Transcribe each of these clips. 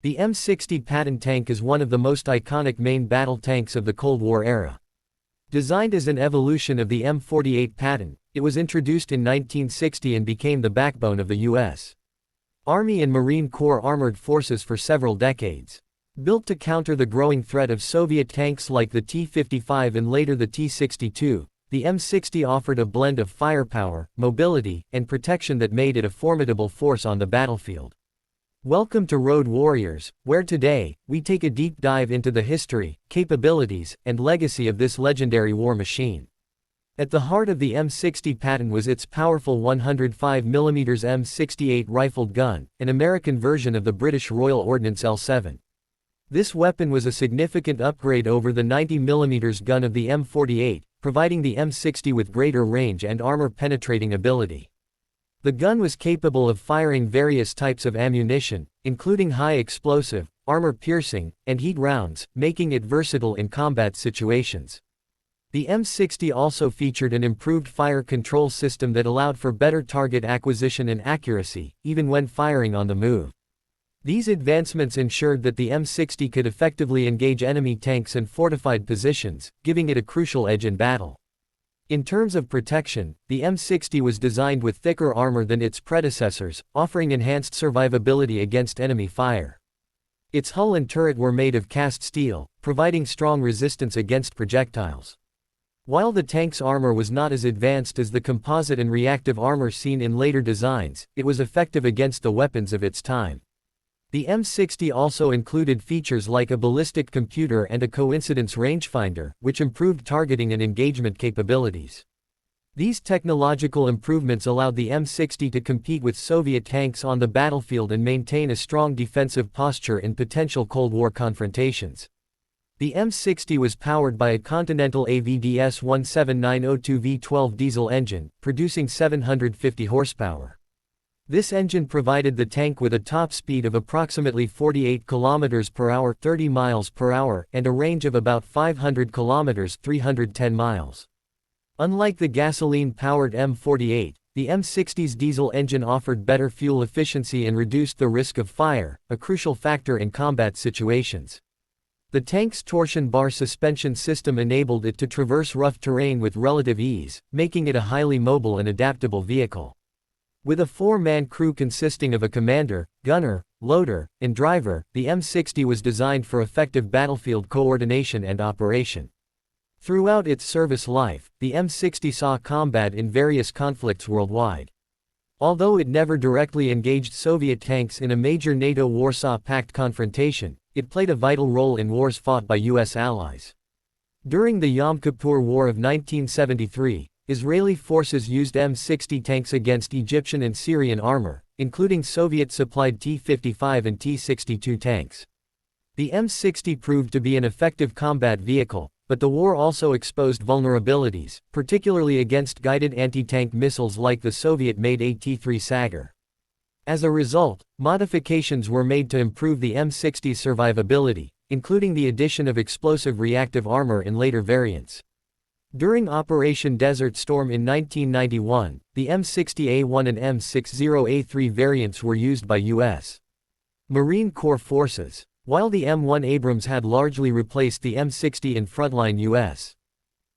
The M60 Patton tank is one of the most iconic main battle tanks of the Cold War era. Designed as an evolution of the M48 Patton, it was introduced in 1960 and became the backbone of the U.S. Army and Marine Corps armored forces for several decades. Built to counter the growing threat of Soviet tanks like the T-55 and later the T-62, the M60 offered a blend of firepower, mobility, and protection that made it a formidable force on the battlefield. Welcome to Road Warriors, where today, we take a deep dive into the history, capabilities, and legacy of this legendary war machine. At the heart of the M60 Patton was its powerful 105mm M68 rifled gun, an American version of the British Royal Ordnance L7. This weapon was a significant upgrade over the 90mm gun of the M48, providing the M60 with greater range and armor-penetrating ability. The gun was capable of firing various types of ammunition, including high-explosive, armor-piercing, and heat rounds, making it versatile in combat situations. The M60 also featured an improved fire control system that allowed for better target acquisition and accuracy, even when firing on the move. These advancements ensured that the M60 could effectively engage enemy tanks and fortified positions, giving it a crucial edge in battle. In terms of protection, the M60 was designed with thicker armor than its predecessors, offering enhanced survivability against enemy fire. Its hull and turret were made of cast steel, providing strong resistance against projectiles. While the tank's armor was not as advanced as the composite and reactive armor seen in later designs, it was effective against the weapons of its time. The M60 also included features like a ballistic computer and a coincidence rangefinder, which improved targeting and engagement capabilities. These technological improvements allowed the M60 to compete with Soviet tanks on the battlefield and maintain a strong defensive posture in potential Cold War confrontations. The M60 was powered by a Continental AVDS 17902 V12 diesel engine, producing 750 horsepower. This engine provided the tank with a top speed of approximately 48 km per hour, 30 miles per hour, and a range of about 500 km, 310 miles. Unlike the gasoline-powered M48, the M60's diesel engine offered better fuel efficiency and reduced the risk of fire, a crucial factor in combat situations. The tank's torsion bar suspension system enabled it to traverse rough terrain with relative ease, making it a highly mobile and adaptable vehicle. With a four-man crew consisting of a commander, gunner, loader, and driver, the M60 was designed for effective battlefield coordination and operation. Throughout its service life, the M60 saw combat in various conflicts worldwide. Although it never directly engaged Soviet tanks in a major NATO-Warsaw Pact confrontation, it played a vital role in wars fought by U.S. allies. During the Yom Kippur War of 1973, Israeli forces used M60 tanks against Egyptian and Syrian armor, including Soviet-supplied T-55 and T-62 tanks. The M60 proved to be an effective combat vehicle, but the war also exposed vulnerabilities, particularly against guided anti-tank missiles like the Soviet-made AT-3 Sagar. As a result, modifications were made to improve the M60's survivability, including the addition of explosive reactive armor in later variants. During Operation Desert Storm in 1991, the M60A1 and M60A3 variants were used by U.S. Marine Corps forces, while the M1 Abrams had largely replaced the M60 in frontline U.S.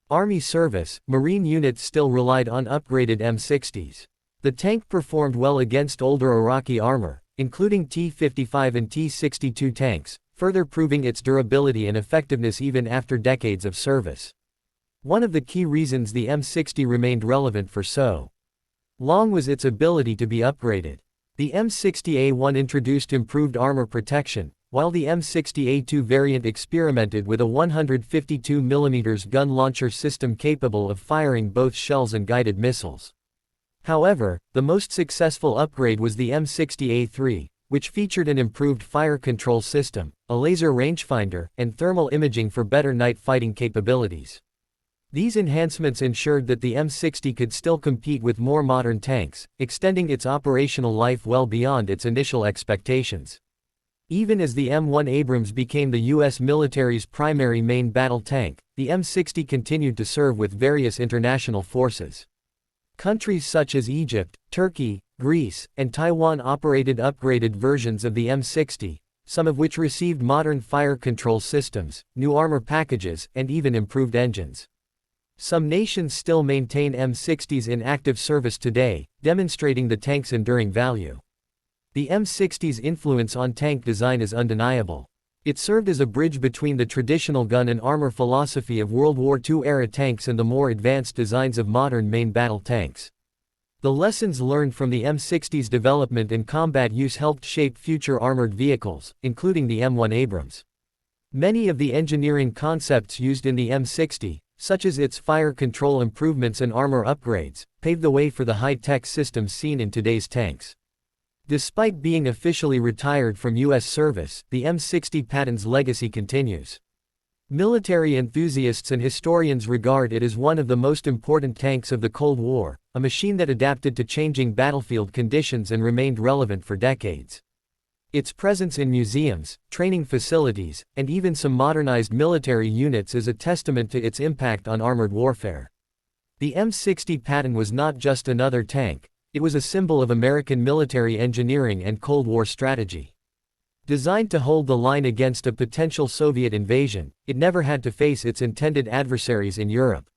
Army service. Marine units still relied on upgraded M60s. The tank performed well against older Iraqi armor, including T-55 and T-62 tanks, further proving its durability and effectiveness even after decades of service. One of the key reasons the M60 remained relevant for so long was its ability to be upgraded. The M60A1 introduced improved armor protection, while the M60A2 variant experimented with a 152mm gun launcher system capable of firing both shells and guided missiles. However, the most successful upgrade was the M60A3, which featured an improved fire control system, a laser rangefinder, and thermal imaging for better night fighting capabilities. These enhancements ensured that the M60 could still compete with more modern tanks, extending its operational life well beyond its initial expectations. Even as the M1 Abrams became the U.S. military's primary main battle tank, the M60 continued to serve with various international forces. Countries such as Egypt, Turkey, Greece, and Taiwan operated upgraded versions of the M60, some of which received modern fire control systems, new armor packages, and even improved engines. Some nations still maintain M60s in active service today, demonstrating the tank's enduring value. The M60's influence on tank design is undeniable. It served as a bridge between the traditional gun and armor philosophy of World War II-era tanks and the more advanced designs of modern main battle tanks. The lessons learned from the M60's development and combat use helped shape future armored vehicles, including the M1 Abrams. Many of the engineering concepts used in the M60, such as its fire control improvements and armor upgrades, paved the way for the high-tech systems seen in today's tanks. Despite being officially retired from U.S. service, the M60 Patton's legacy continues. Military enthusiasts and historians regard it as one of the most important tanks of the Cold War, a machine that adapted to changing battlefield conditions and remained relevant for decades. Its presence in museums, training facilities, and even some modernized military units is a testament to its impact on armored warfare. The M60 Patton was not just another tank, it was a symbol of American military engineering and Cold War strategy. Designed to hold the line against a potential Soviet invasion, it never had to face its intended adversaries in Europe.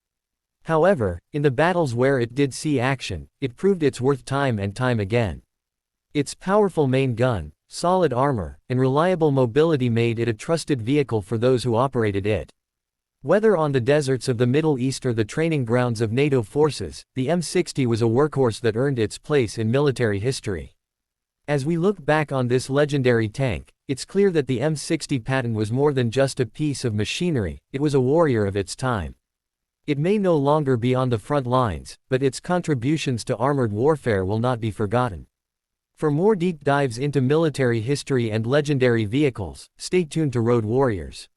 However, in the battles where it did see action, it proved its worth time and time again. Its powerful main gun, solid armor, and reliable mobility made it a trusted vehicle for those who operated it. Whether on the deserts of the Middle East or the training grounds of NATO forces, the M60 was a workhorse that earned its place in military history. As we look back on this legendary tank, it's clear that the M60 Patton was more than just a piece of machinery, it was a warrior of its time. It may no longer be on the front lines, but its contributions to armored warfare will not be forgotten. For more deep dives into military history and legendary vehicles, stay tuned to Road Warriors.